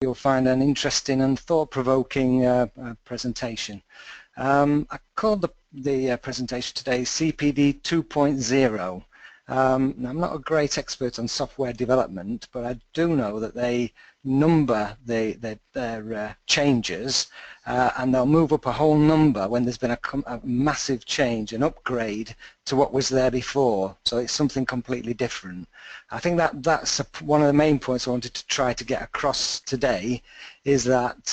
you'll find an interesting and thought-provoking presentation. I called the presentation today CPD 2.0. I'm not a great expert on software development, but I do know that they number their changes, and they'll move up a whole number when there's been a massive change, an upgrade to what was there before. So it's something completely different. I think that's one of the main points I wanted to try to get across today, is that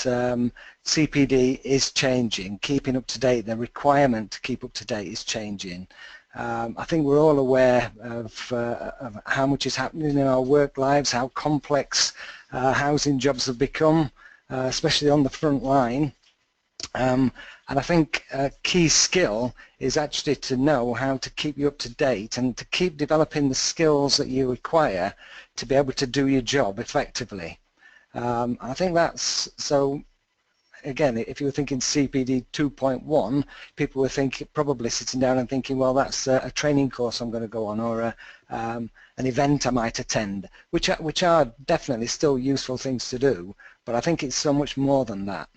CPD is changing, keeping up to date. The requirement to keep up to date is changing. I think we're all aware of how much is happening in our work lives, how complex housing jobs have become, especially on the front line. And I think a key skill is actually to know how to keep you up to date and to keep developing the skills that you require to be able to do your job effectively. I think that's so. Again, if you were thinking CPD 2.1, people were probably sitting down and thinking, well, that's a training course I'm going to go on, or an event I might attend, which are definitely still useful things to do, but I think it's so much more than that.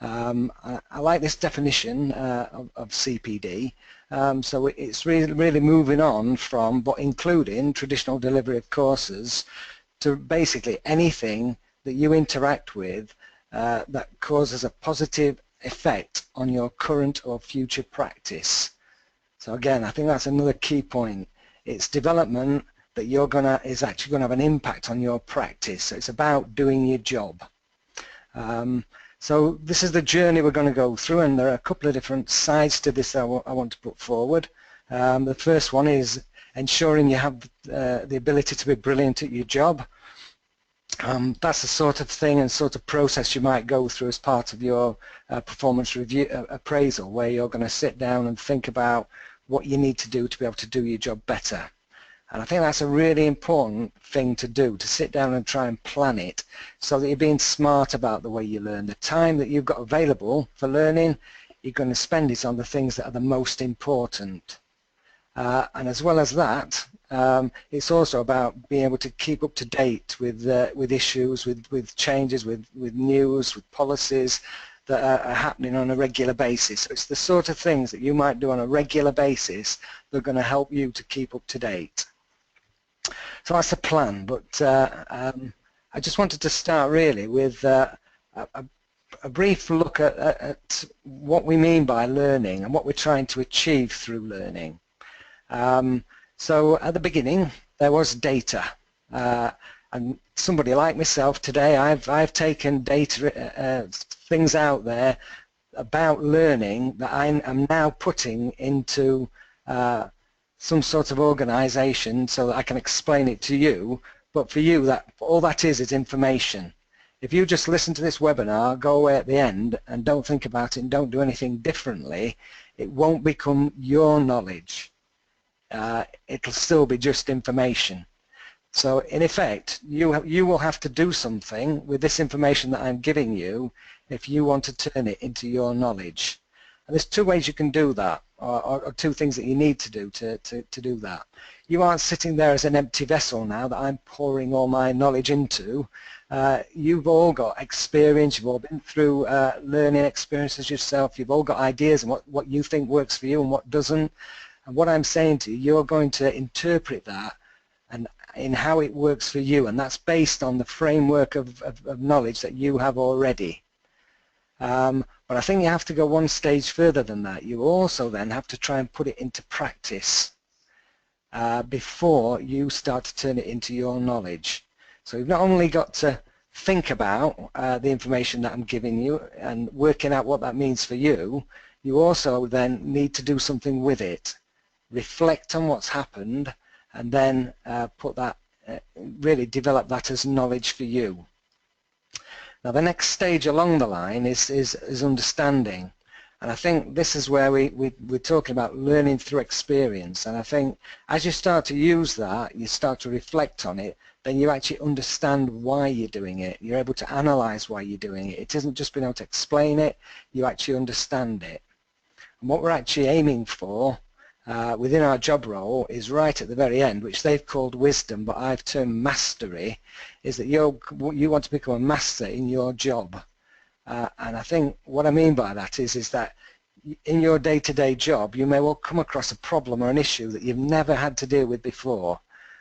I like this definition of CPD, so it's really moving on from, but including traditional delivery of courses, to basically anything that you interact with that causes a positive effect on your current or future practice. So again, I think that's another key point. It's development that is actually going to have an impact on your practice. So it's about doing your job. So this is the journey we're going to go through, and there are a couple of different sides to this I want to put forward. The first one is ensuring you have the ability to be brilliant at your job. That's the sort of thing and sort of process you might go through as part of your performance review appraisal, where you're going to sit down and think about what you need to do to be able to do your job better. And I think that's a really important thing to do, to sit down and try and plan it so that you're being smart about the way you learn. The time that you've got available for learning, you're going to spend it on the things that are the most important. And as well as that, it's also about being able to keep up to date with issues, with changes, with news, with policies that are happening on a regular basis. So it's the sort of things that you might do on a regular basis that are going to help you to keep up to date. So that's the plan, but I just wanted to start really with a brief look at what we mean by learning and what we're trying to achieve through learning. So at the beginning there was data, and somebody like myself today, I've taken data, things out there about learning that I am now putting into some sort of organization so that I can explain it to you. But for you, all that is information. If you just listen to this webinar, go away at the end and don't think about it and don't do anything differently, it won't become your knowledge. It'll still be just information. So in effect, you will have to do something with this information that I'm giving you if you want to turn it into your knowledge. And there's two ways you can do that, or two things that you need to do to do that. You aren't sitting there as an empty vessel now that I'm pouring all my knowledge into. You've all got experience, you've all been through learning experiences yourself, you've all got ideas and what you think works for you and what doesn't. And what I'm saying to you, you're going to interpret that and in how it works for you, and that's based on the framework of knowledge that you have already. But I think you have to go one stage further than that. You also then have to try and put it into practice before you start to turn it into your knowledge. So you've not only got to think about the information that I'm giving you and working out what that means for you, you also then need to do something with it. Reflect on what's happened and then put that, really develop that as knowledge for you. Now the next stage along the line is understanding, and I think this is where we're talking about learning through experience. And I think as you start to use that, you start to reflect on it, then you actually understand why you're doing it. You're able to analyze why you're doing it. It isn't just being able to explain it, you actually understand it. And what we're actually aiming for within our job role is right at the very end, which they've called wisdom, but I've termed mastery, is that you want to become a master in your job. And I think what I mean by that is that in your day-to-day job, you may well come across a problem or an issue that you've never had to deal with before,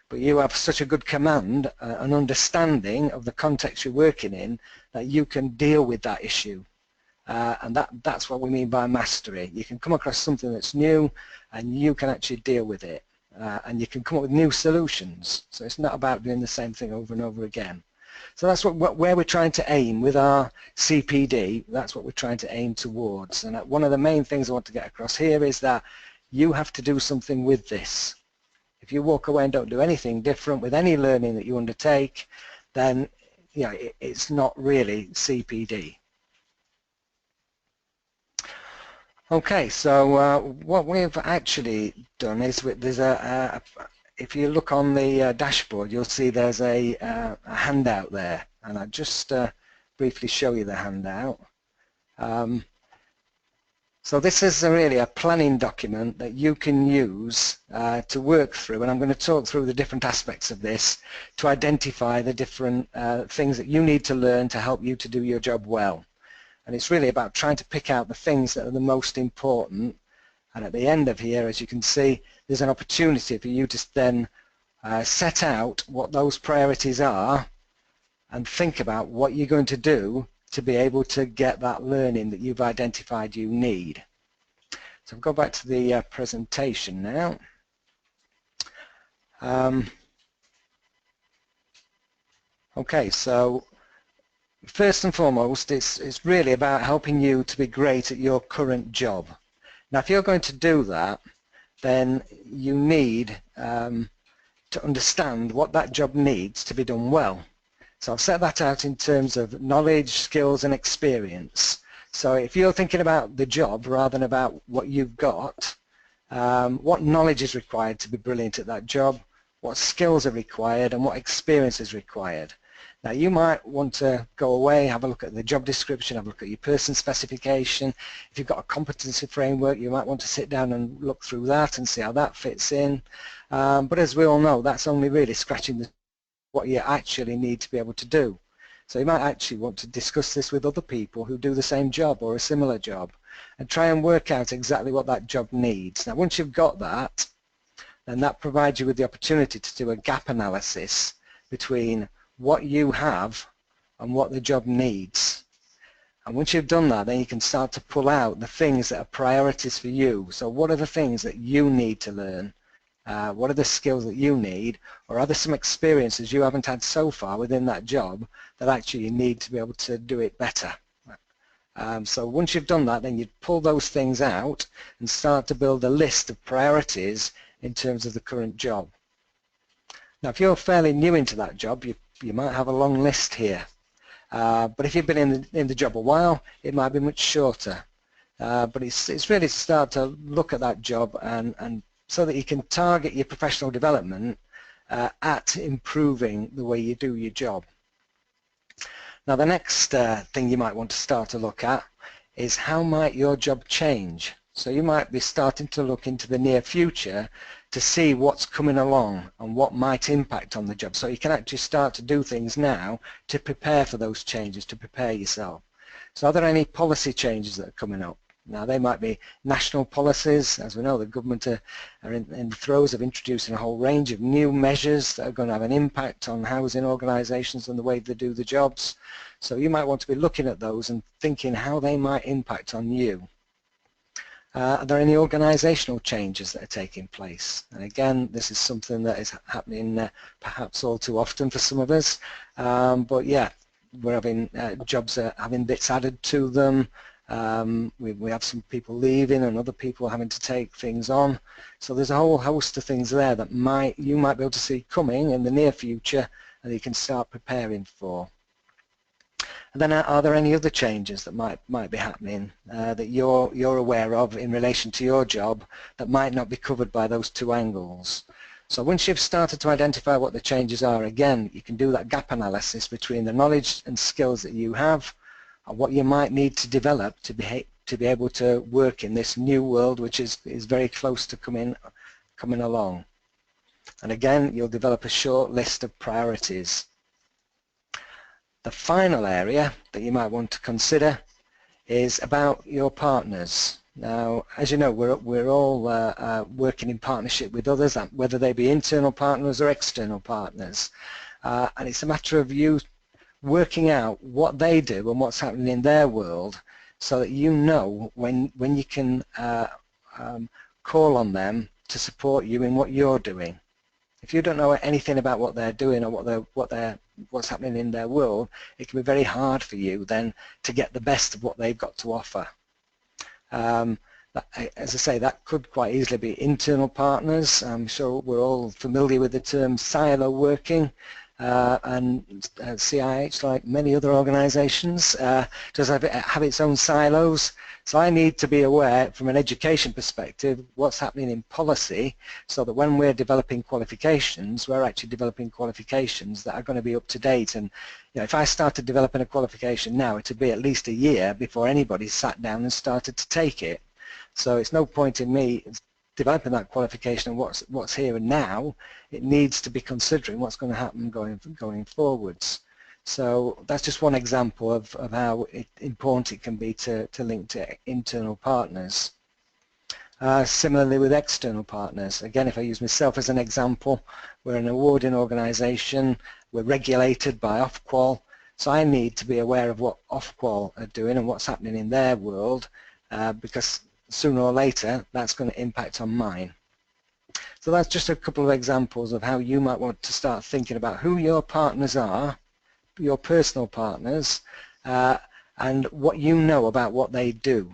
but you have such a good command, an understanding of the context you're working in, that you can deal with that issue. And that's what we mean by mastery. You can come across something that's new and you can actually deal with it, and you can come up with new solutions. So it's not about doing the same thing over and over again. So that's where we're trying to aim with our CPD. That's what we're trying to aim towards. And one of the main things I want to get across here is that you have to do something with this. If you walk away and don't do anything different with any learning that you undertake, then it's not really CPD. Okay, so what we've actually done is there's if you look on the dashboard, you'll see there's a handout there, and I'll just briefly show you the handout. So this is really a planning document that you can use to work through, and I'm going to talk through the different aspects of this to identify the different things that you need to learn to help you to do your job well. And it's really about trying to pick out the things that are the most important, and at the end of here, as you can see, there's an opportunity for you to then set out what those priorities are and think about what you're going to do to be able to get that learning that you've identified you need. So I'll go back to the presentation now. Okay, so first and foremost, it's really about helping you to be great at your current job. Now, if you're going to do that, then you need to understand what that job needs to be done well. So I've set that out in terms of knowledge, skills and experience. So if you're thinking about the job rather than about what you've got, what knowledge is required to be brilliant at that job, what skills are required and what experience is required. Now you might want to go away, have a look at the job description, have a look at your person specification. If you've got a competency framework, you might want to sit down and look through that and see how that fits in. But as we all know, that's only really scratching what you actually need to be able to do. So you might actually want to discuss this with other people who do the same job or a similar job and try and work out exactly what that job needs. Now once you've got that, then that provides you with the opportunity to do a gap analysis between what you have and what the job needs. And once you've done that, then you can start to pull out the things that are priorities for you. So what are the things that you need to learn? What are the skills that you need? Or are there some experiences you haven't had so far within that job that actually you need to be able to do it better? So once you've done that, then you pull those things out and start to build a list of priorities in terms of the current job. Now if you're fairly new into that job, you might have a long list here, but if you've been in the job a while, it might be much shorter. But it's really to start to look at that job and so that you can target your professional development at improving the way you do your job. Now the next thing you might want to start to look at is how might your job change. So you might be starting to look into the near future to see what's coming along and what might impact on the job. So you can actually start to do things now to prepare for those changes, to prepare yourself. So are there any policy changes that are coming up? Now they might be national policies. As we know, the government are in the throes of introducing a whole range of new measures that are going to have an impact on housing organisations and the way they do the jobs. So you might want to be looking at those and thinking how they might impact on you. Are there any organisational changes that are taking place? And again, this is something that is happening perhaps all too often for some of us. But yeah, we're having jobs having bits added to them. We have some people leaving and other people having to take things on. So there's a whole host of things there that you might be able to see coming in the near future and you can start preparing for. And then are there any other changes that might be happening that you're aware of in relation to your job that might not be covered by those two angles? So once you've started to identify what the changes are, again, you can do that gap analysis between the knowledge and skills that you have and what you might need to develop to to be able to work in this new world, which is very close to coming along. And again, you'll develop a short list of priorities. The final area that you might want to consider is about your partners. Now, as you know, we're all working in partnership with others, whether they be internal partners or external partners. And it's a matter of you working out what they do and what's happening in their world, so that you know when you can call on them to support you in what you're doing. If you don't know anything about what they're doing or what's happening in their world, it can be very hard for you then to get the best of what they've got to offer. As I say, that could quite easily be internal partners. I'm sure we're all familiar with the term silo working, and CIH, like many other organisations, does have its own silos. So I need to be aware from an education perspective what's happening in policy, so that when we're developing qualifications, we're actually developing qualifications that are going to be up to date. And if I started developing a qualification now, it would be at least a year before anybody sat down and started to take it. So it's no point in me developing that qualification and what's here and now. It needs to be considering what's going to happen going forwards. So that's just one example of how important it can be to link to internal partners. Similarly with external partners, again, if I use myself as an example, we're an awarding organisation, we're regulated by Ofqual, so I need to be aware of what Ofqual are doing and what's happening in their world, because sooner or later that's going to impact on mine. So that's just a couple of examples of how you might want to start thinking about who your partners are, your personal partners, and what you know about what they do,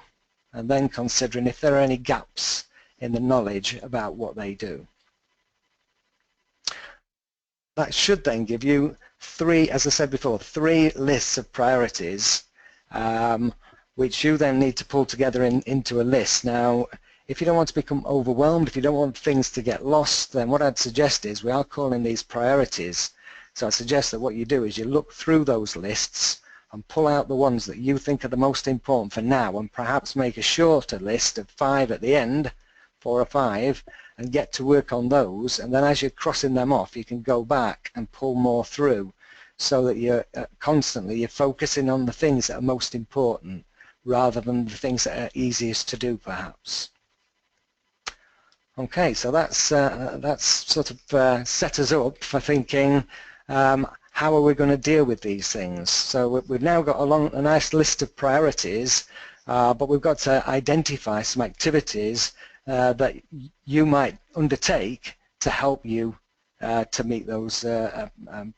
and then considering if there are any gaps in the knowledge about what they do. That should then give you three, as I said before, three lists of priorities, which you then need to pull together into a list. Now, if you don't want to become overwhelmed, if you don't want things to get lost, then what I'd suggest is, we are calling these priorities. So I suggest that what you do is you look through those lists and pull out the ones that you think are the most important for now, and perhaps make a shorter list of 5 at the end, 4 or 5, and get to work on those. And then as you're crossing them off, you can go back and pull more through, so that you're constantly focusing on the things that are most important rather than the things that are easiest to do, perhaps. Okay, so that's sort of set us up for thinking, how are we going to deal with these things? So we've now got a nice list of priorities, but we've got to identify some activities that you might undertake to help you to meet those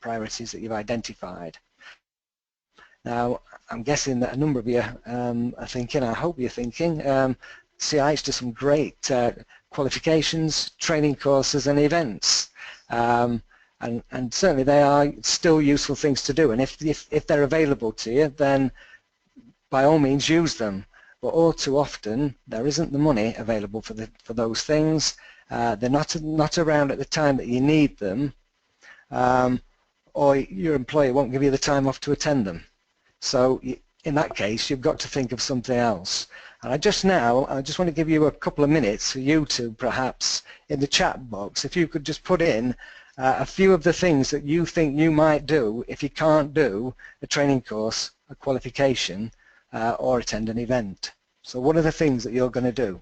priorities that you've identified. Now, I'm guessing that a number of you are thinking, I hope you're thinking, CIH does some great qualifications, training courses and events. And certainly they are still useful things to do, and if they're available to you, then by all means use them. But all too often there isn't the money available for those things. They're not around at the time that you need them, or your employer won't give you the time off to attend them. So in that case, you've got to think of something else. And I just want to give you a couple of minutes for you to, perhaps in the chat box, if you could just put in a few of the things that you think you might do if you can't do a training course, a qualification, or attend an event. So what are the things that you're going to do?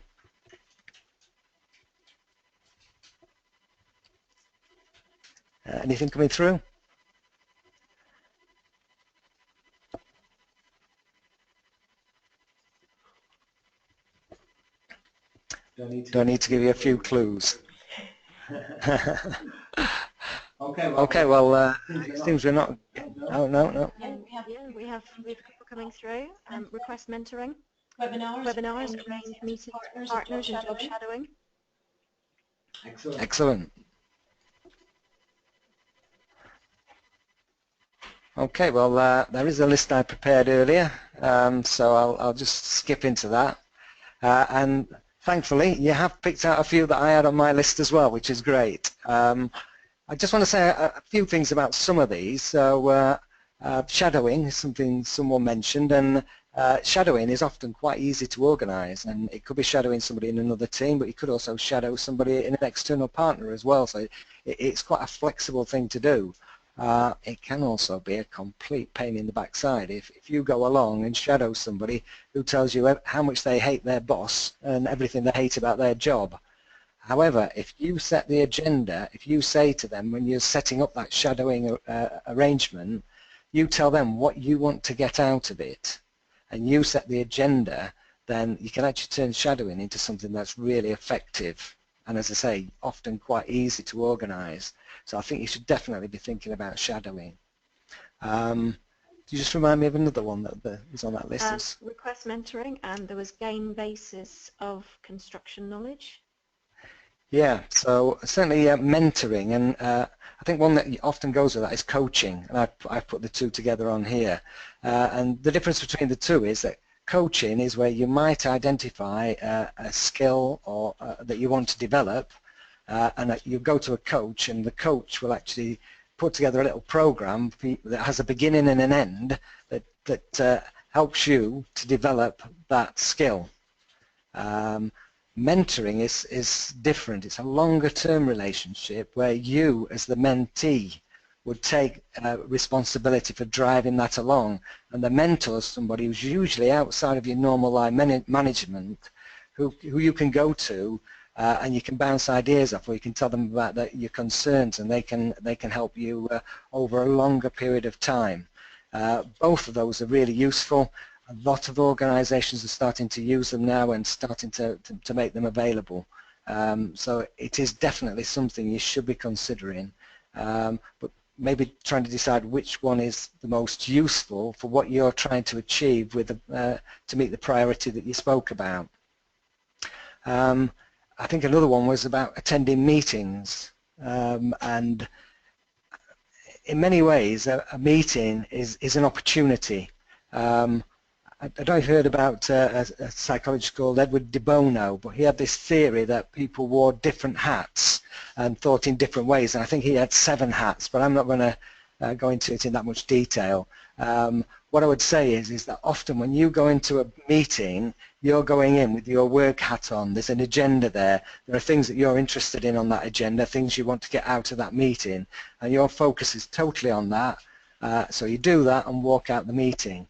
Anything coming through? Do I need to give you a few clues? Okay, well, it seems we're not. No. Yeah, we have a couple coming through. Request mentoring, webinars, arrange meetings, partners, and job shadowing. Excellent. Okay, well, there is a list I prepared earlier, so I'll just skip into that. And thankfully, you have picked out a few that I had on my list as well, which is great. I just want to say a few things about some of these. So shadowing is something someone mentioned, and shadowing is often quite easy to organise, and it could be shadowing somebody in another team, but you could also shadow somebody in an external partner as well, so it's quite a flexible thing to do. It can also be a complete pain in the backside if you go along and shadow somebody who tells you how much they hate their boss and everything they hate about their job. However, if you set the agenda, if you say to them when you're setting up that shadowing arrangement, you tell them what you want to get out of it, and you set the agenda, then you can actually turn shadowing into something that's really effective and, as I say, often quite easy to organise. So I think you should definitely be thinking about shadowing. Could you just remind me of another one that was on that list? Request mentoring, and there was gain basis of construction knowledge. Yeah, so certainly mentoring, and I think one that often goes with that is coaching, and I've put the two together on here. And the difference between the two is that coaching is where you might identify a skill or that you want to develop, and you go to a coach, and the coach will actually put together a little program that has a beginning and an end that helps you to develop that skill. Mentoring is different. It's a longer term relationship where you as the mentee would take responsibility for driving that along, and the mentor is somebody who's usually outside of your normal line management who you can go to and you can bounce ideas off, or you can tell them about your concerns, and they can help you over a longer period of time. Both of those are really useful. A lot of organisations are starting to use them now and starting to make them available. So it is definitely something you should be considering, but maybe trying to decide which one is the most useful for what you're trying to achieve with to meet the priority that you spoke about. I think another one was about attending meetings, and in many ways a meeting is an opportunity. I don't know if you heard about a psychologist called Edward de Bono, but he had this theory that people wore different hats and thought in different ways, and I think he had 7 hats, but I'm not going to go into it in that much detail. What I would say is that often when you go into a meeting, you're going in with your work hat on. There's an agenda there. There are things that you're interested in on that agenda, things you want to get out of that meeting, and your focus is totally on that. So you do that and walk out the meeting.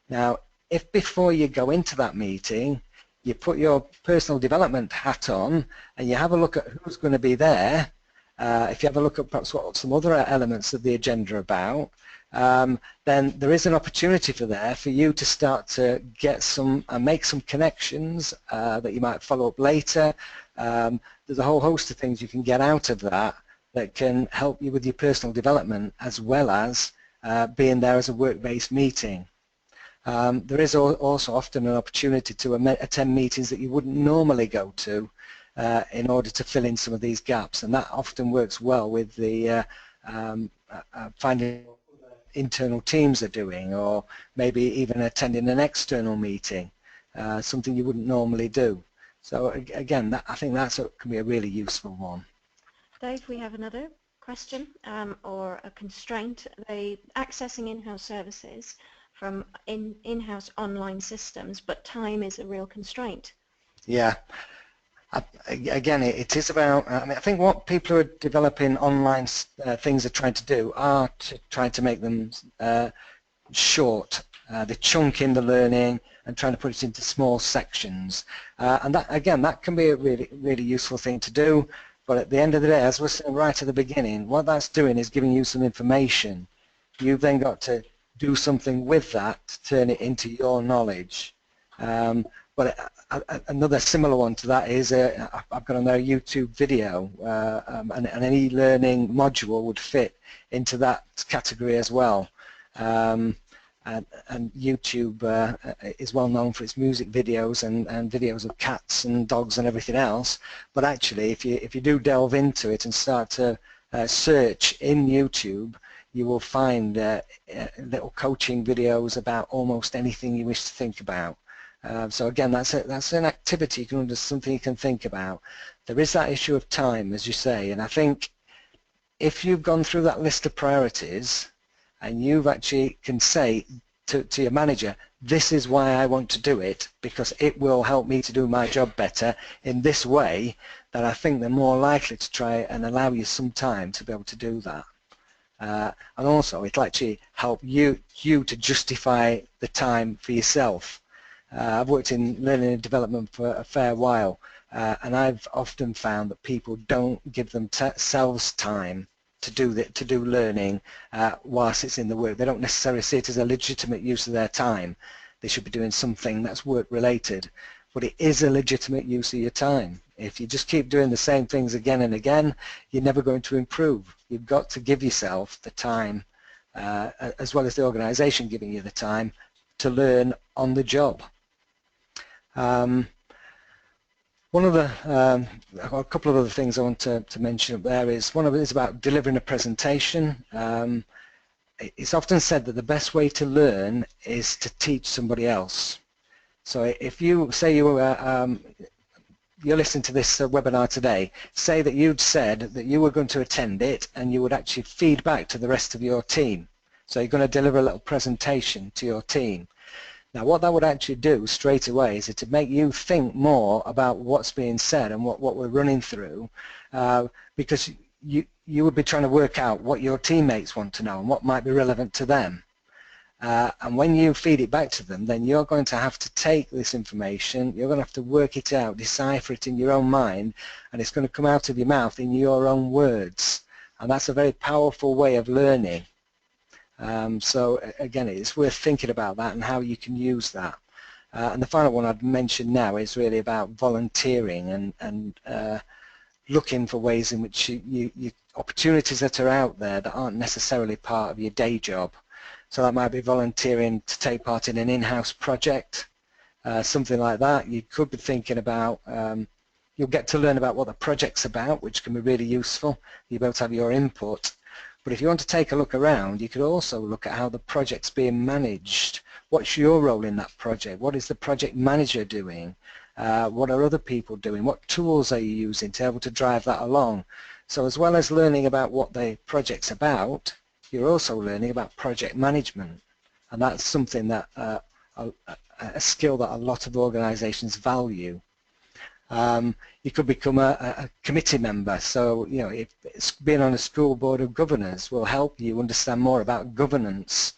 Now, if before you go into that meeting, you put your personal development hat on and you have a look at who's going to be there, if you have a look at perhaps what some other elements of the agenda are about, then there is an opportunity for you to start to get some make some connections that you might follow up later. There's a whole host of things you can get out of that can help you with your personal development, as well as being there as a work-based meeting. There is also often an opportunity to attend meetings that you wouldn't normally go to in order to fill in some of these gaps, and that often works well with the finding internal teams are doing, or maybe even attending an external meeting, something you wouldn't normally do. So again, I think that can be a really useful one. Dave, we have another question or a constraint. Accessing in-house services from in-house online systems, but time is a real constraint. Yeah. Again, it is about, I mean, I think what people who are developing online things are trying to do are trying to make them short. They chunk in the learning and trying to put it into small sections. And that, again, that can be a really useful thing to do. But at the end of the day, as we're saying right at the beginning, what that's doing is giving you some information. You've then got to do something with that to turn it into your knowledge. But another similar one to that is I've got on there a YouTube video, and an e-learning module would fit into that category as well. And YouTube is well known for its music videos and videos of cats and dogs and everything else. But actually, if you do delve into it and start to search in YouTube, you will find little coaching videos about almost anything you wish to think about. So again, that's an activity, something you can think about. There is that issue of time, as you say, and I think if you've gone through that list of priorities and you've actually can say, to your manager, this is why I want to do it, because it will help me to do my job better in this way, then I think they're more likely to try and allow you some time to be able to do that. And also it'll actually help you to justify the time for yourself. I've worked in learning and development for a fair while, and I've often found that people don't give themselves time to do learning whilst it's in the work. They don't necessarily see it as a legitimate use of their time. They should be doing something that's work related, but it is a legitimate use of your time. If you just keep doing the same things again and again, you're never going to improve. You've got to give yourself the time, as well as the organisation giving you the time, to learn on the job. One of the, a couple of other things I want to mention up there is, one of it is about delivering a presentation. It's often said that the best way to learn is to teach somebody else. So if you say you're listening to this webinar today, say that you'd said that you were going to attend it and you would actually feed back to the rest of your team. So you're going to deliver a little presentation to your team. Now what that would actually do straight away is to make you think more about what's being said and what we're running through, because you would be trying to work out what your teammates want to know and what might be relevant to them. And when you feed it back to them, then you're going to have to take this information, you're going to have to work it out, decipher it in your own mind, and it's going to come out of your mouth in your own words. And that's a very powerful way of learning. So again, it's worth thinking about that and how you can use that. And the final one I'd mention now is really about volunteering and looking for ways in which you opportunities that are out there that aren't necessarily part of your day job. So that might be volunteering to take part in an in-house project, something like that. You could be thinking about, you'll get to learn about what the project's about, which can be really useful. You'll be able to have your input. But if you want to take a look around, you could also look at how the project's being managed. What's your role in that project? What is the project manager doing? What are other people doing? What tools are you using to be able to drive that along? So as well as learning about what the project's about, you're also learning about project management. And that's something that, a skill that a lot of organizations value. You could become a committee member, so you know, if being on a school board of governors will help you understand more about governance,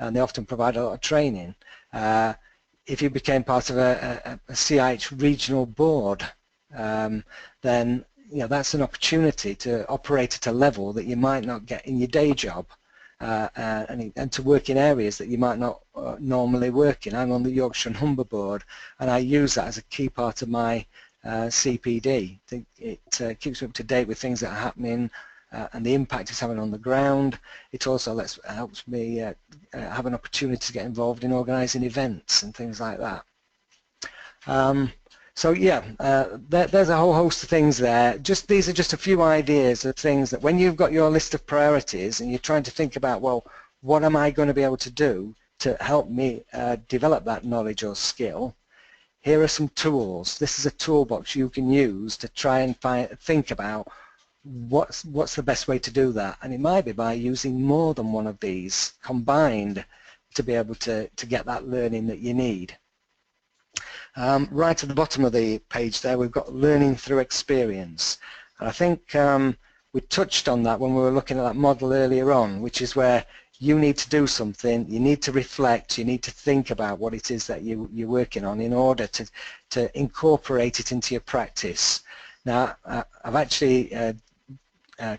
and they often provide a lot of training. If you became part of a CIH regional board, then you know, that's an opportunity to operate at a level that you might not get in your day job, and to work in areas that you might not normally work in. I'm on the Yorkshire and Humber board, and I use that as a key part of my CPD. It keeps me up to date with things that are happening and the impact it's having on the ground. It also helps me have an opportunity to get involved in organising events and things like that. So yeah, there's a whole host of things there. These are just a few ideas of things that when you've got your list of priorities and you're trying to think about, well, what am I going to be able to do to help me develop that knowledge or skill? Here are some tools. This is a toolbox you can use to try and think about what's the best way to do that. And it might be by using more than one of these combined to be able to get that learning that you need. Right at the bottom of the page there, we've got learning through experience. And I think we touched on that when we were looking at that model earlier on, which is where you need to do something, you need to reflect, you need to think about what it is that you're working on in order to incorporate it into your practice. Now, I've actually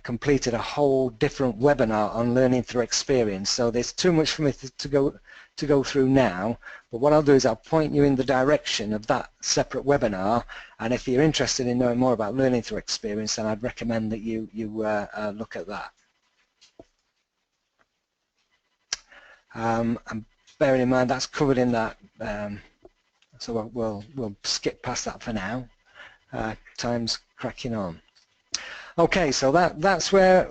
completed a whole different webinar on learning through experience, so there's too much for me to go through now, but what I'll do is I'll point you in the direction of that separate webinar, and if you're interested in knowing more about learning through experience, then I'd recommend that you look at that. And bearing in mind that's covered in that, so we'll skip past that for now. Time's cracking on. Okay, so that's where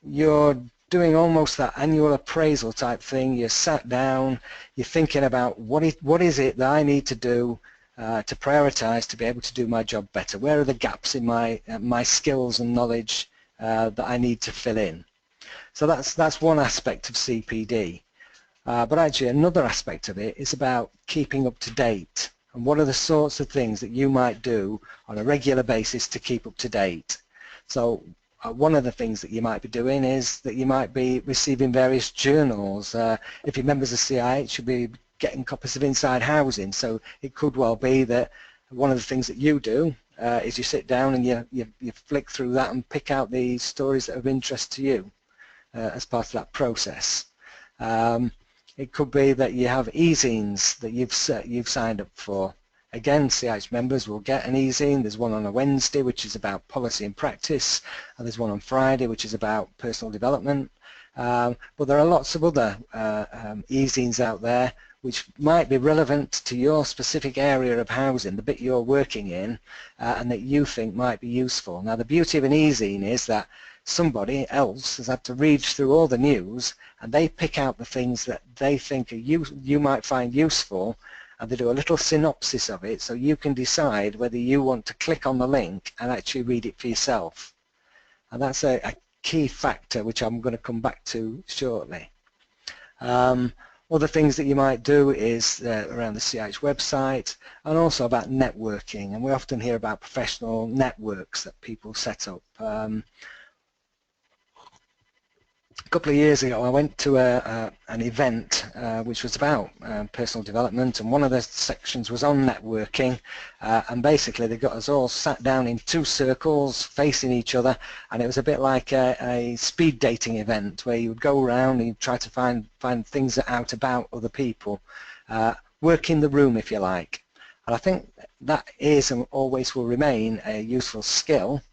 you're doing almost that annual appraisal type thing. You're sat down, you're thinking about what is it that I need to do to prioritize to be able to do my job better. Where are the gaps in my skills and knowledge that I need to fill in? So that's one aspect of CPD. But actually another aspect of it is about keeping up to date, and what are the sorts of things that you might do on a regular basis to keep up to date. So one of the things that you might be doing is that you might be receiving various journals. If you're members of CIH, you'll be getting copies of Inside Housing, so it could well be that one of the things that you do is you sit down and you flick through that and pick out the stories that are of interest to you as part of that process. It could be that you have e-zines that you've signed up for. Again, CIH members will get an e-zine. There's one on a Wednesday which is about policy and practice, and there's one on Friday which is about personal development. But there are lots of other e-zines out there which might be relevant to your specific area of housing, the bit you're working in, and that you think might be useful. Now the beauty of an e-zine is that somebody else has had to read through all the news and they pick out the things that they think you might find useful, and they do a little synopsis of it so you can decide whether you want to click on the link and actually read it for yourself. And that's a key factor which I'm going to come back to shortly. Other things that you might do is around the CIH website, and also about networking, and we often hear about professional networks that people set up. A couple of years ago I went to an event which was about personal development, and one of the sections was on networking, and basically they got us all sat down in two circles facing each other, and it was a bit like a speed dating event where you would go around and you'd try to find things out about other people, work in the room if you like. And I think that is and always will remain a useful skill,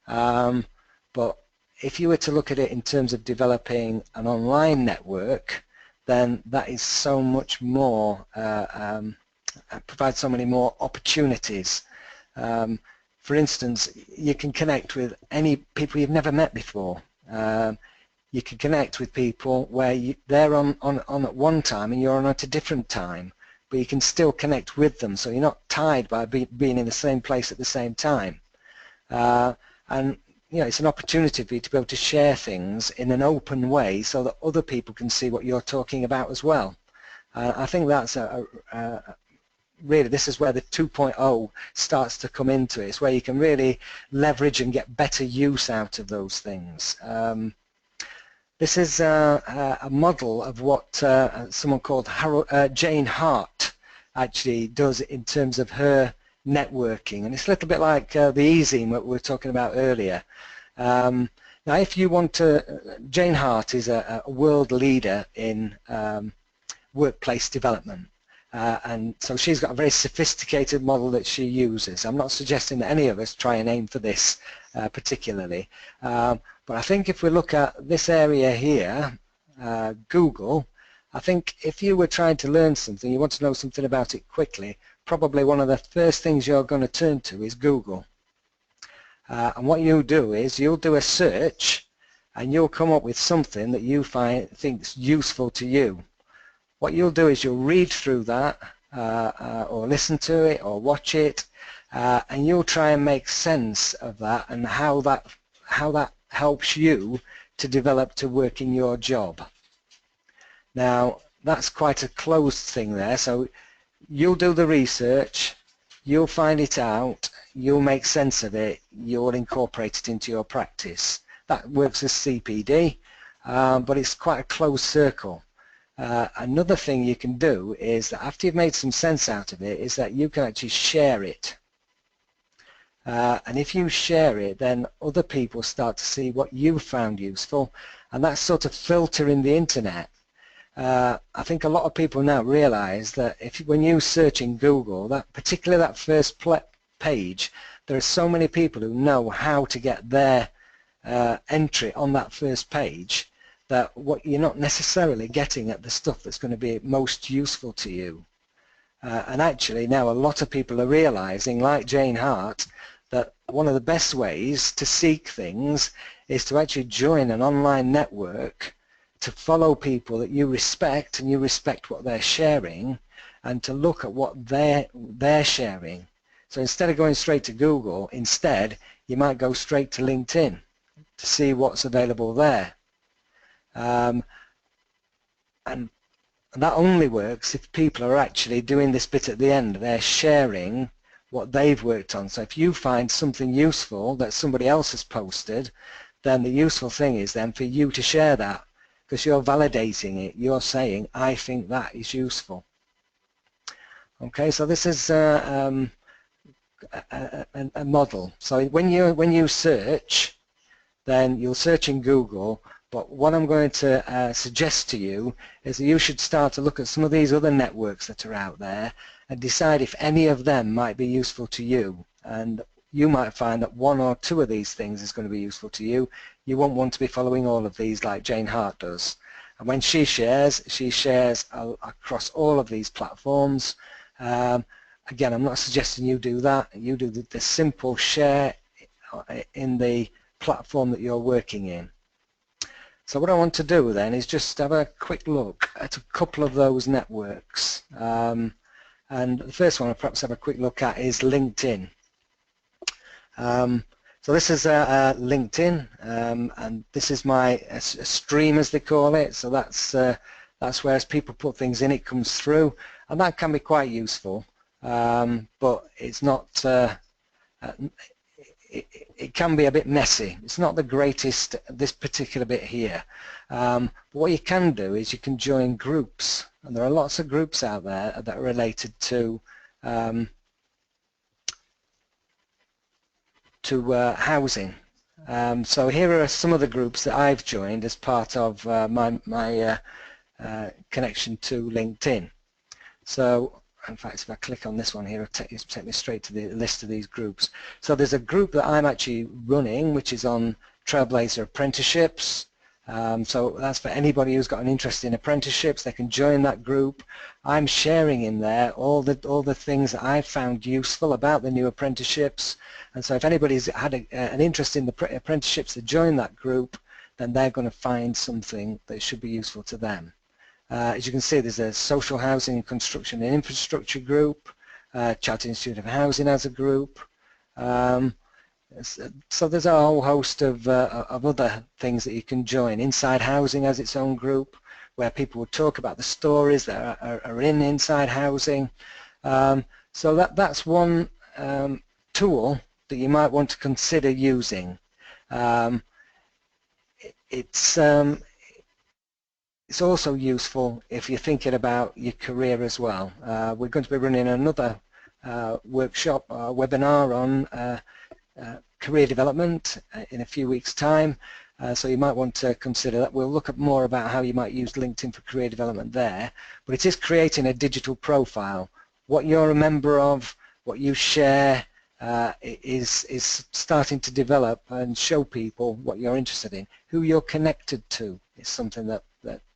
but if you were to look at it in terms of developing an online network, then that is so much more, provides so many more opportunities. For instance, you can connect with any people you've never met before. You can connect with people where they're on at one time and you're on at a different time, but you can still connect with them, so you're not tied by being in the same place at the same time. And you know, it's an opportunity for you to be able to share things in an open way so that other people can see what you're talking about as well. I think that's really, this is where the 2.0 starts to come into it. It's where you can really leverage and get better use out of those things. This is a model of what someone called Jane Hart actually does in terms of her networking, and it's a little bit like the e-zine that we were talking about earlier. Now if you want to, Jane Hart is a world leader in workplace development, and so she's got a very sophisticated model that she uses. I'm not suggesting that any of us try and aim for this particularly, but I think if we look at this area here, Google, I think if you were trying to learn something, you want to know something about it quickly, probably one of the first things you're going to turn to is Google. And what you do is you'll do a search and you'll come up with something that you think's useful to you. What you'll do is you'll read through that or listen to it or watch it, and you'll try and make sense of that and how that helps you to develop to work in your job. Now that's quite a closed thing there, so you'll do the research, you'll find it out, you'll make sense of it, you'll incorporate it into your practice. That works as CPD, but it's quite a closed circle. Another thing you can do is that after you've made some sense out of it, is that you can actually share it. And if you share it, then other people start to see what you found useful, and that's sort of filtering the internet. I think a lot of people now realize that when you search in Google, particularly that first page, there are so many people who know how to get their entry on that first page, that what you're not necessarily getting at the stuff that's going to be most useful to you. And actually now a lot of people are realizing, like Jane Hart, that one of the best ways to seek things is to actually join an online network, to follow people that you respect and you respect what they're sharing, and to look at what they're sharing. So instead of going straight to Google, instead you might go straight to LinkedIn to see what's available there. And And that only works if people are actually doing this bit at the end. They're sharing what they've worked on. So if you find something useful that somebody else has posted, then the useful thing is then for you to share that, because you're validating it. You're saying, I think that is useful. Okay, so this is a model. So when you search, then you'll search in Google, but what I'm going to suggest to you is that you should start to look at some of these other networks that are out there and decide if any of them might be useful to you. And you might find that one or two of these things is going to be useful to you. You won't want to be following all of these like Jane Hart does. And when she shares across all of these platforms. Again, I'm not suggesting you do that. You do the simple share in the platform that you're working in. So what I want to do then is just have a quick look at a couple of those networks. And the first one I'll perhaps have a quick look at is LinkedIn. So this is LinkedIn, and this is my a stream, as they call it. So that's where as people put things in, it comes through, and that can be quite useful. But it's not. It can be a bit messy. It's not the greatest, this particular bit here. But what you can do is you can join groups, and there are lots of groups out there that are related to housing. So here are some of the groups that I've joined as part of my connection to LinkedIn. So in fact, if I click on this one here, it'll take me straight to the list of these groups. So there's a group that I'm actually running, which is on Trailblazer Apprenticeships. So that's for anybody who's got an interest in apprenticeships. They can join that group. I'm sharing in there all the things that I've found useful about the new apprenticeships. And so if anybody's had an interest in the apprenticeships to join that group, then they're going to find something that should be useful to them. As you can see, there's a social housing, construction and infrastructure group, Chartered Institute of Housing as a group. So there's a whole host of other things that you can join. Inside Housing has its own group where people will talk about the stories that are in Inside Housing. So that's one tool that you might want to consider using. It's also useful if you're thinking about your career as well. We're going to be running another workshop, webinar on career development in a few weeks' time, so you might want to consider that. We'll look at more about how you might use LinkedIn for career development there, but it is creating a digital profile. What you're a member of, what you share, is starting to develop and show people what you're interested in. Who you're connected to is something that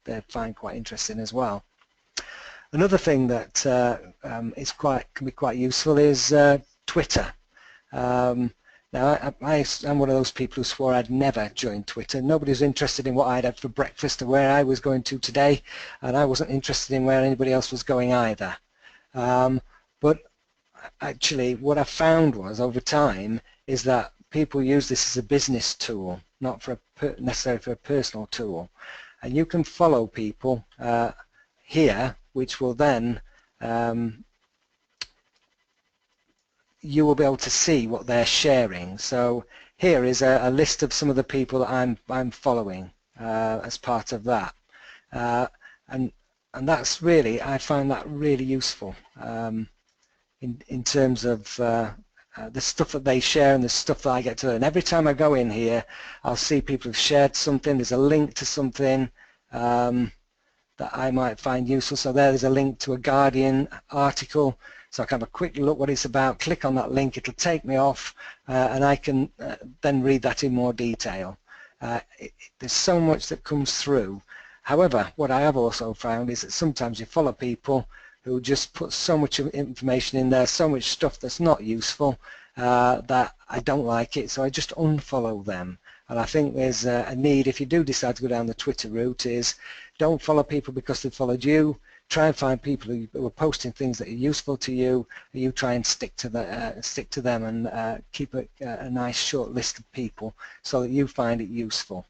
they find quite interesting as well. Another thing that can be quite useful is Twitter. Now I'm one of those people who swore I'd never join Twitter. Nobody was interested in what I'd had for breakfast or where I was going to today, and I wasn't interested in where anybody else was going either. But actually what I found was over time is that people use this as a business tool, not for necessarily for a personal tool. And you can follow people here, which will then you will be able to see what they're sharing. So here is a list of some of the people that I'm following as part of that, and that's really, I find that really useful in terms of the stuff that they share and the stuff that I get to learn. Every time I go in here, I'll see people have shared something. There's a link to something that I might find useful. So there's a link to a Guardian article. So I can have a quick look what it's about, click on that link, it'll take me off, and I can then read that in more detail. There's so much that comes through. However, what I have also found is that sometimes you follow people who just put so much information in there, so much stuff that's not useful, that I don't like it, so I just unfollow them. And I think there's a need, if you do decide to go down the Twitter route, is don't follow people because they followed you. Try and find people who are posting things that are useful to you, and you try and stick to them and keep a nice short list of people so that you find it useful.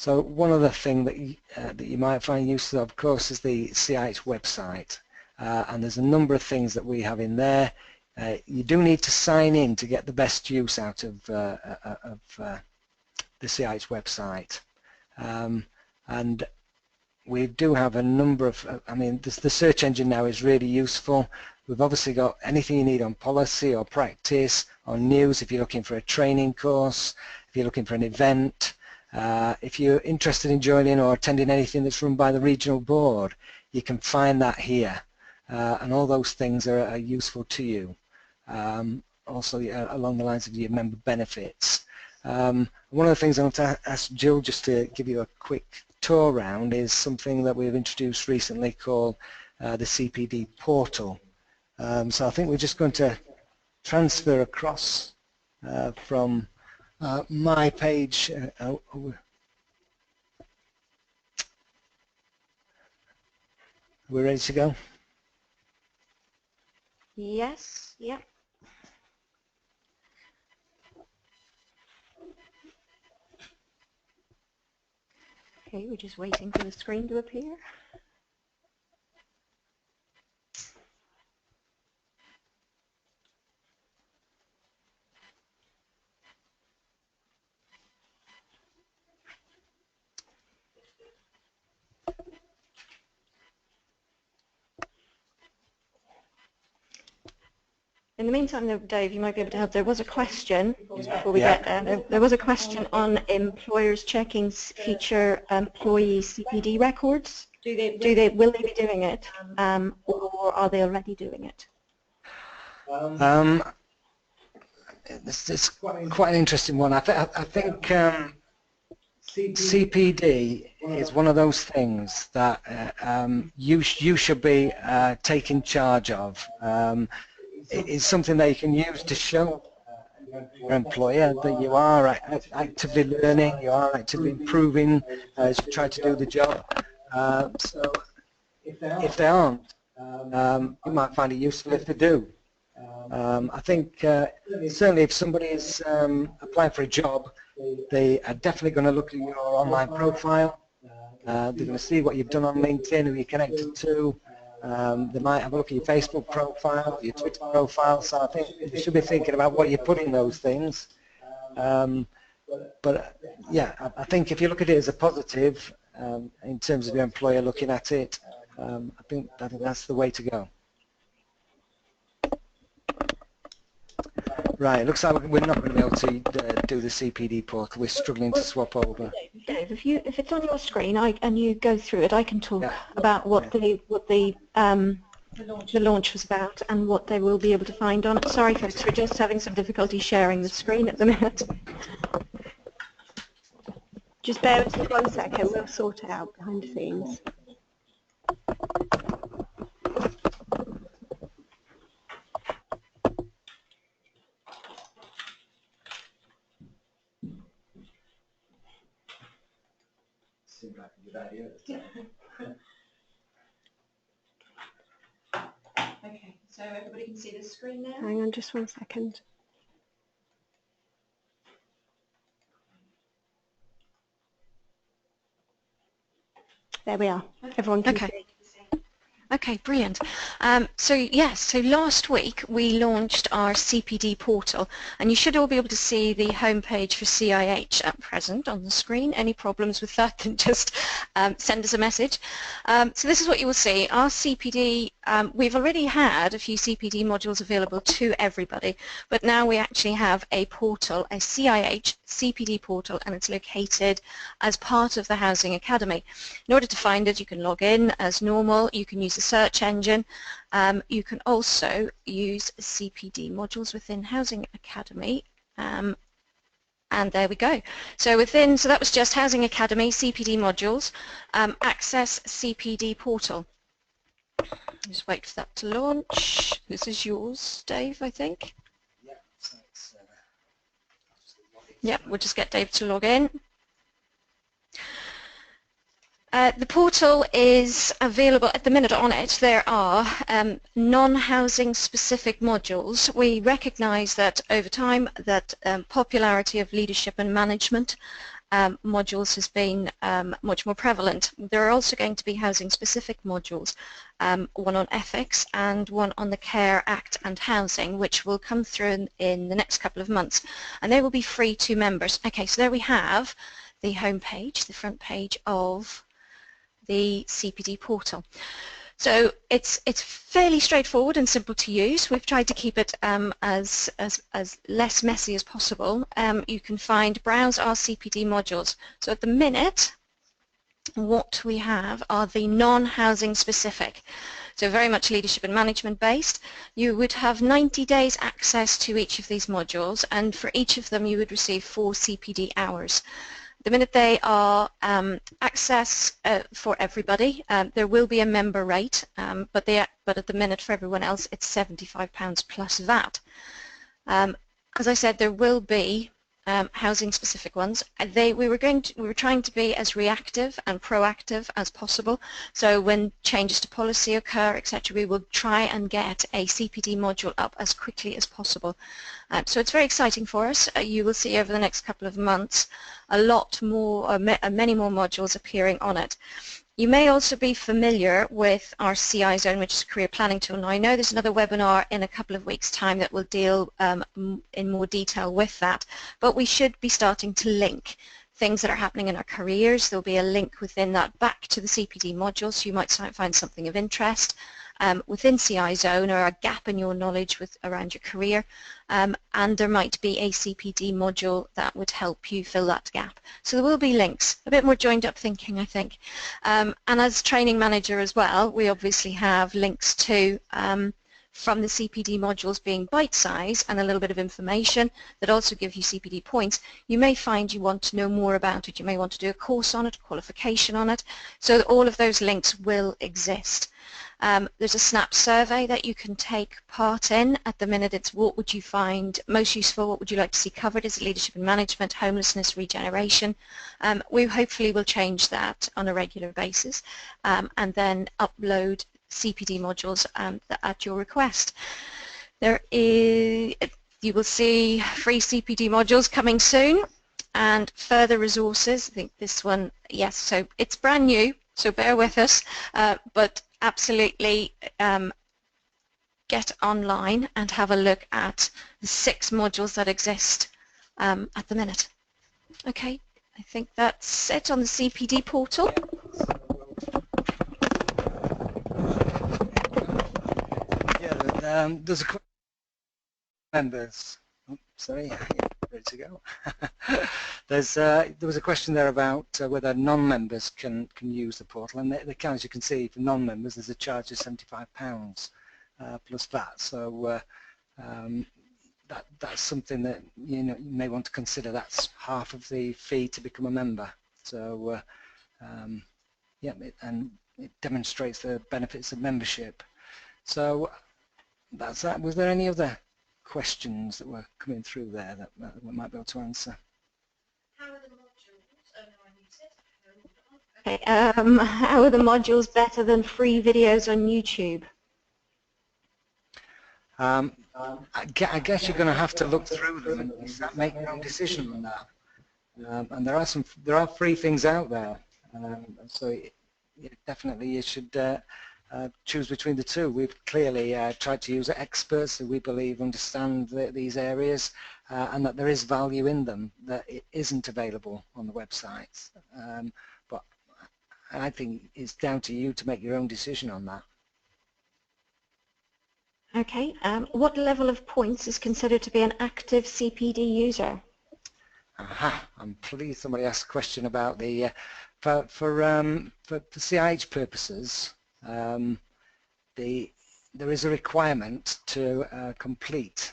So one other thing that you might find useful, of course, is the CIH website. And there's a number of things that we have in there. You do need to sign in to get the best use out of the CIH website. And we do have a number of, I mean, the search engine now is really useful. We've obviously got anything you need on policy or practice, on news if you're looking for a training course, if you're looking for an event, if you're interested in joining or attending anything that's run by the regional board, you can find that here. And all those things are useful to you. Also along the lines of your member benefits. One of the things I want to ask Jill just to give you a quick tour around is something that we've introduced recently called the CPD Portal. So I think we're just going to transfer across from my page. We're ready to go? Yes, yeah. Okay, we're just waiting for the screen to appear. In the meantime, though, Dave, you might be able to help. There was a question before we get there. There was a question on employers checking future employee CPD records. Will they be doing it, or are they already doing it? It's quite an interesting one. I think CPD is one of those things that you should be taking charge of. It's something that you can use to show your employer that you are actively learning, you are actively improving as you try to do the job. So if they aren't, you might find it useful if they do. I think certainly if somebody is applying for a job, they are definitely going to look at your online profile. They're going to see what you've done on LinkedIn, who you're connected to. They might have a look at your Facebook profile, your Twitter profile, so I think you should be thinking about what you put in those things. But yeah, I think if you look at it as a positive in terms of your employer looking at it, I think that's the way to go. Right, it looks like we're not going to be able to do the CPD portal. We're struggling to swap over. Dave, if it's on your screen and you go through it, I can talk about what the launch was about and what they will be able to find on it. Sorry, folks, we're just having some difficulty sharing the screen at the minute. Just bear with me 1 second. We'll sort it out behind the scenes. Seems like a good idea. Okay, so everybody can see the screen now? Hang on just 1 second. There we are. Everyone can see. Okay, brilliant. So yes, so last week we launched our CPD portal, and you should all be able to see the homepage for CIH at present on the screen. Any problems with that, then just send us a message. So this is what you will see. Our CPD, we've already had a few CPD modules available to everybody, but now we actually have a portal, a CIH CPD portal, and it's located as part of the Housing Academy. In order to find it, you can log in as normal. You can use the search engine. You can also use CPD modules within Housing Academy. And there we go. So that was just Housing Academy, CPD modules, access CPD portal. Just wait for that to launch. This is yours, Dave, I think. Yeah, so it's, yeah, we'll just get Dave to log in. The portal is available at the minute. On it there are non-housing specific modules. We recognise that over time that popularity of leadership and management modules has been much more prevalent. There are also going to be housing-specific modules, one on ethics and one on the Care Act and housing, which will come through in the next couple of months, and they will be free to members. Okay, so there we have the home page, the front page of the CPD portal. So it's fairly straightforward and simple to use. We've tried to keep it as less messy as possible. You can browse our CPD modules. So at the minute, what we have are the non-housing specific. So very much leadership and management based. You would have 90 days access to each of these modules, and for each of them you would receive 4 CPD hours. The minute they are access for everybody, there will be a member rate, but at the minute for everyone else it's £75 plus VAT. As I said, there will be housing specific ones. We were trying to be as reactive and proactive as possible, so when changes to policy occur, etc., we will try and get a CPD module up as quickly as possible. So it's very exciting for us. You will see over the next couple of months a lot more, many more modules appearing on it. You may also be familiar with our CI Zone, which is a career planning tool. Now I know there's another webinar in a couple of weeks' time that will deal in more detail with that, but we should be starting to link things that are happening in our careers. There'll be a link within that back to the CPD module, so you might find something of interest within CI Zone or a gap in your knowledge around your career, and there might be a CPD module that would help you fill that gap. So there will be links, a bit more joined up thinking, I think. And as training manager as well, we obviously have links to from the CPD modules being bite-size and a little bit of information that also give you CPD points. You may find you want to know more about it. You may want to do a course on it, a qualification on it. So all of those links will exist. There's a SNAP survey that you can take part in. At the minute it's what would you find most useful, what would you like to see covered? Is it leadership and management, homelessness, regeneration? We hopefully will change that on a regular basis and then upload CPD modules at your request. You will see free CPD modules coming soon and further resources. I think this one, yes, so it's brand new, so bear with us, but absolutely get online and have a look at the 6 modules that exist at the minute. Okay, I think that's it on the CPD portal. Yeah, there's a question members. Oh, sorry, yeah, ready to go. There was a question there about whether non-members can use the portal, and they can. As you can see, for non-members, there's a charge of £75 plus VAT. So that's something that you may want to consider. That's half of the fee to become a member. So yeah, and it demonstrates the benefits of membership. So that's that. Was there any other questions that were coming through there that we might be able to answer? How are the modules? Oh, no, I need it. Okay, how are the modules better than free videos on YouTube? I guess you're going to have to look through them and make your own decision on that. And there are free things out there, so definitely you should choose between the two. We've clearly tried to use experts who we believe understand these areas and that there is value in them that it isn't available on the websites. But I think it's down to you to make your own decision on that. Okay, what level of points is considered to be an active CPD user? Aha, I'm pleased somebody asked a question about the for CIH purposes. There is a requirement to complete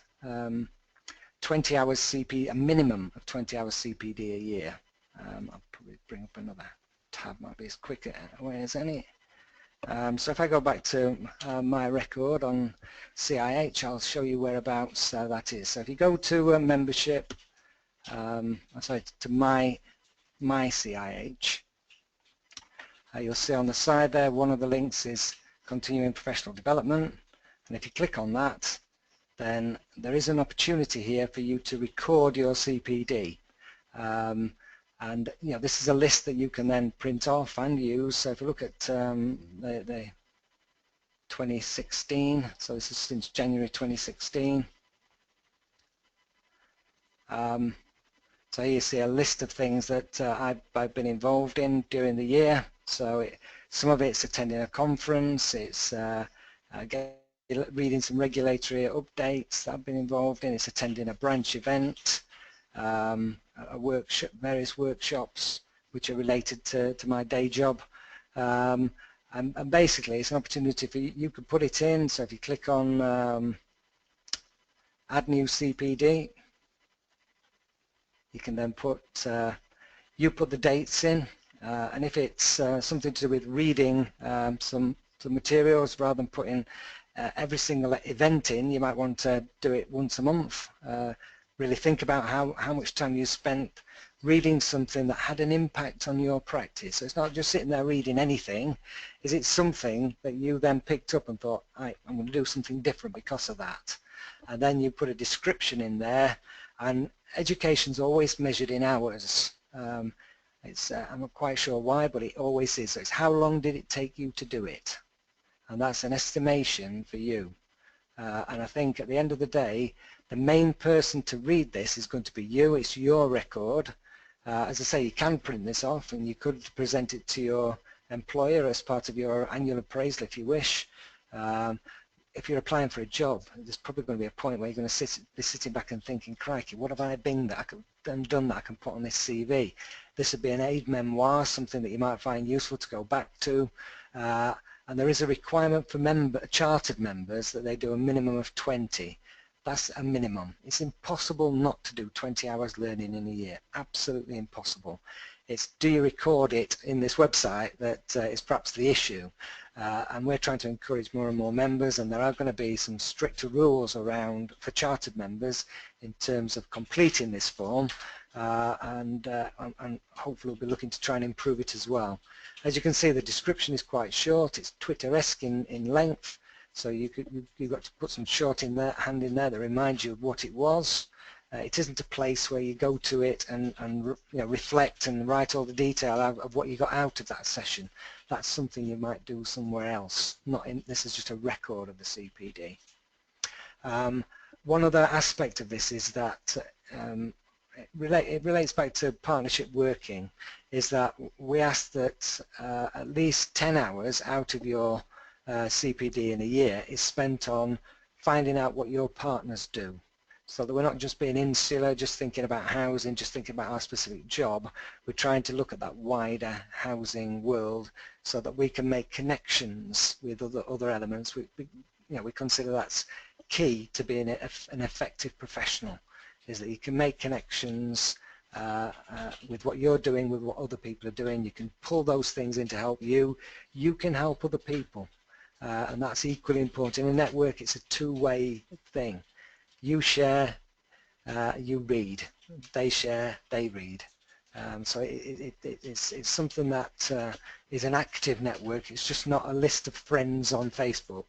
20 hours CPD, a minimum of 20 hours CPD a year. I'll probably bring up another tab, might be as quick as any. So if I go back to my record on CIH, I'll show you whereabouts that is. So if you go to membership, sorry, to my CIH, you'll see on the side there one of the links is continuing professional development, and if you click on that, then there is an opportunity here for you to record your CPD. And this is a list that you can then print off and use. So if you look at the 2016, so this is since January 2016. So here you see a list of things that I've been involved in during the year. So some of it's attending a conference, it's reading some regulatory updates that I've been involved in, it's attending a branch event, a workshop, various workshops which are related to my day job. And basically it's an opportunity for you could put it in. So if you click on add new CPD, you can then put the dates in, and if it's something to do with reading some materials, rather than putting every single event in, you might want to do it once a month. Really think about how much time you spent reading something that had an impact on your practice. So it's not just sitting there reading anything. Is it something that you then picked up and thought, I'm going to do something different because of that? And then you put a description in there. And education's always measured in hours. I'm not quite sure why, but it always is. So it's how long did it take you to do it? And that's an estimation for you. And I think at the end of the day, the main person to read this is going to be you. It's your record. As I say, you can print this off and you could present it to your employer as part of your annual appraisal if you wish. If you're applying for a job, there's probably going to be a point where you're going to be sitting back and thinking, crikey, what have I been that I can done that I can put on this CV? This would be an aid memoir, something that you might find useful to go back to. And there is a requirement for chartered members that they do a minimum of 20. That's a minimum. It's impossible not to do 20 hours learning in a year. Absolutely impossible. It's do you record it in this website that is perhaps the issue. And we're trying to encourage more and more members, and there are going to be some stricter rules around for chartered members in terms of completing this form, and hopefully we'll be looking to try and improve it as well. As you can see, the description is quite short. It's Twitter-esque in length, so you've got to put some shorthand in there that reminds you of what it was. It isn't a place where you go to it and reflect and write all the detail of what you got out of that session. That's something you might do somewhere else. This is just a record of the CPD. One other aspect of this is that it relates back to partnership working, is that we ask that at least 10 hours out of your CPD in a year is spent on finding out what your partners do. So that we're not just being insular, just thinking about housing, just thinking about our specific job. We're trying to look at that wider housing world so that we can make connections with other elements. We consider that's key to being an effective professional, is that you can make connections with what you're doing, with what other people are doing. You can pull those things in to help you. You can help other people, and that's equally important. In a network, it's a two-way thing. You share, you read. They share, they read. So it's something that is an active network. It's just not a list of friends on Facebook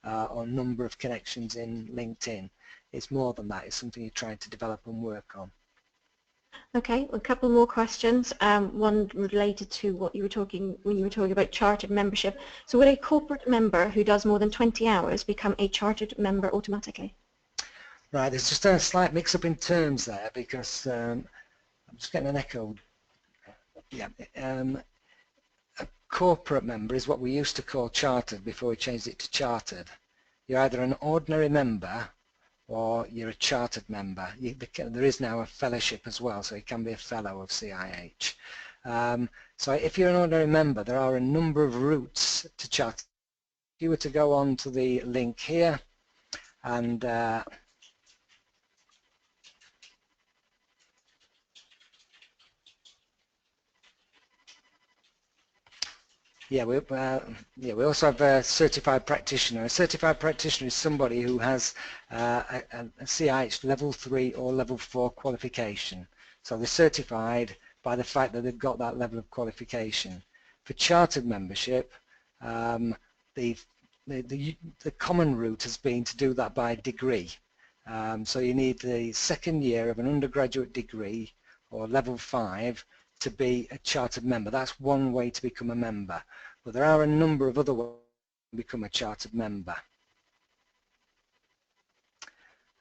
or number of connections in LinkedIn. It's more than that. It's something you're trying to develop and work on. Okay, a couple more questions. One related to what you were talking when you were talking about chartered membership. So would a corporate member who does more than 20 hours become a chartered member automatically? Right, there's just a slight mix-up in terms there because I'm just getting an echo. Yeah, a corporate member is what we used to call chartered before we changed it to chartered. You're either an ordinary member or you're a chartered member. There is now a fellowship as well, so you can be a fellow of CIH. So if you're an ordinary member, there are a number of routes to charter. If you were to go on to the link here and we also have a certified practitioner. A certified practitioner is somebody who has a CIH level 3 or level 4 qualification. So they're certified by the fact that they've got that level of qualification. For chartered membership, the common route has been to do that by degree. So you need the second year of an undergraduate degree or level 5 to be a chartered member. That's one way to become a member, but there are a number of other ways to become a chartered member.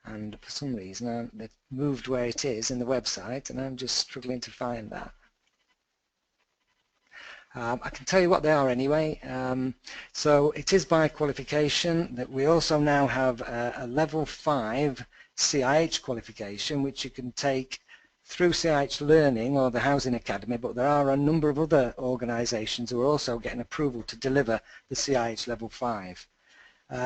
And for some reason they've moved where it is in the website, and I'm just struggling to find that. I can tell you what they are anyway. So it is by qualification. That we also now have a level 5 CIH qualification, which you can take through CIH Learning or the Housing Academy, but there are a number of other organisations who are also getting approval to deliver the CIH level 5.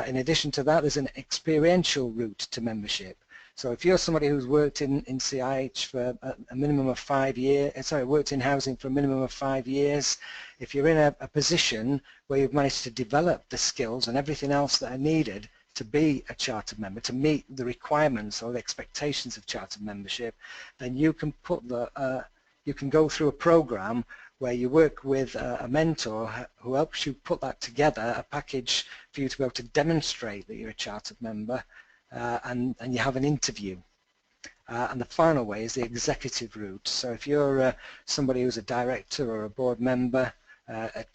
In addition to that, there's an experiential route to membership. So if you're somebody who's worked in CIH for a minimum of 5 years, worked in housing for a minimum of 5 years, if you're in a position where you've managed to develop the skills and everything else that are needed to be a chartered member, to meet the requirements or the expectations of chartered membership, then you can you can go through a program where you work with a mentor who helps you put that together, a package for you to be able to demonstrate that you're a chartered member, and you have an interview. And the final way is the executive route. So if you're somebody who's a director or a board member, a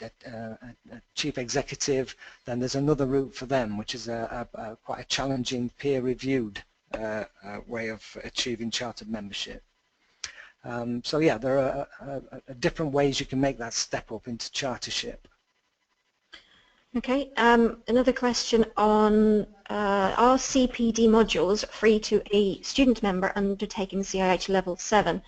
chief executive, then there's another route for them, which is quite a challenging peer-reviewed way of achieving chartered membership. So yeah, there are different ways you can make that step up into chartership. Okay, another question on are CPD modules free to a student member undertaking CIH level 7?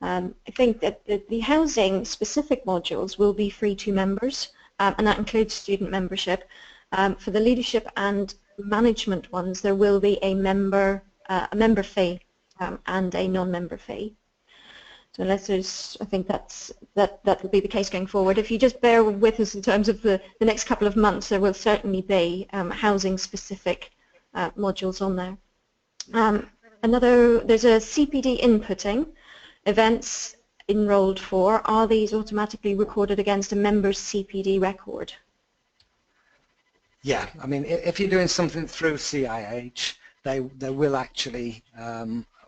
I think that the housing specific modules will be free to members, and that includes student membership. For the leadership and management ones, there will be a member fee and a non-member fee. So unless there's, I think that will be the case going forward. If you just bear with us in terms of the next couple of months, there will certainly be housing specific modules on there. There's a CPD inputting events enrolled for. Are these automatically recorded against a member's CPD record? Yeah, I mean, if you're doing something through CIH, they will actually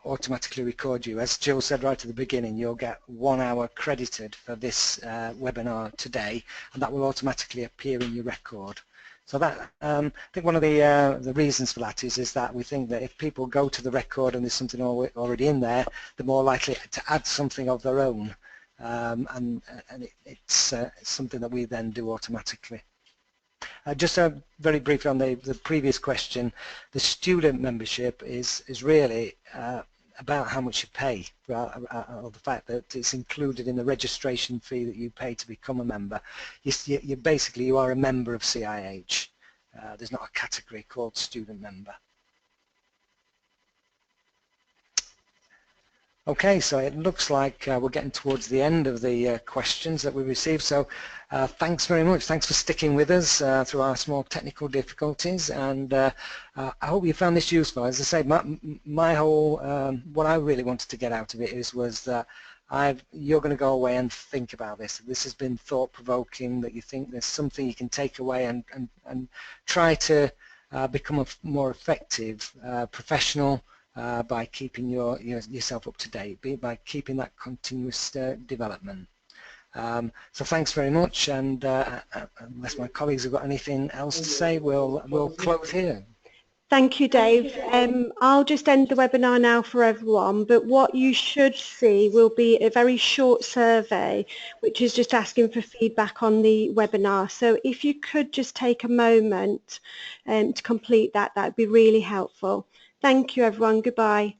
automatically record you. As Jill said right at the beginning, you'll get 1 hour credited for this webinar today, and that will automatically appear in your record. So that I think one of the reasons for that is that we think that if people go to the record and there's something already in there, they're more likely to add something of their own, and it's something that we then do automatically. Just very briefly on the previous question, the student membership is really about how much you pay, or the fact that it's included in the registration fee that you pay to become a member. You basically, you are a member of CIH. There's not a category called student member. Okay, so it looks like we're getting towards the end of the questions that we received, so thanks very much. Thanks for sticking with us through our small technical difficulties, and I hope you found this useful. As I say, my whole, what I really wanted to get out of it was that you're going to go away and think about this. This has been thought-provoking, that you think there's something you can take away and try to become a more effective professional by keeping yourself up to date, by keeping that continuous development. So thanks very much, and unless my colleagues have got anything else to say, we'll close here. Thank you, Dave. I'll just end the webinar now for everyone, but what you should see will be a very short survey which is just asking for feedback on the webinar. So if you could just take a moment to complete that, that would be really helpful. Thank you, everyone. Goodbye.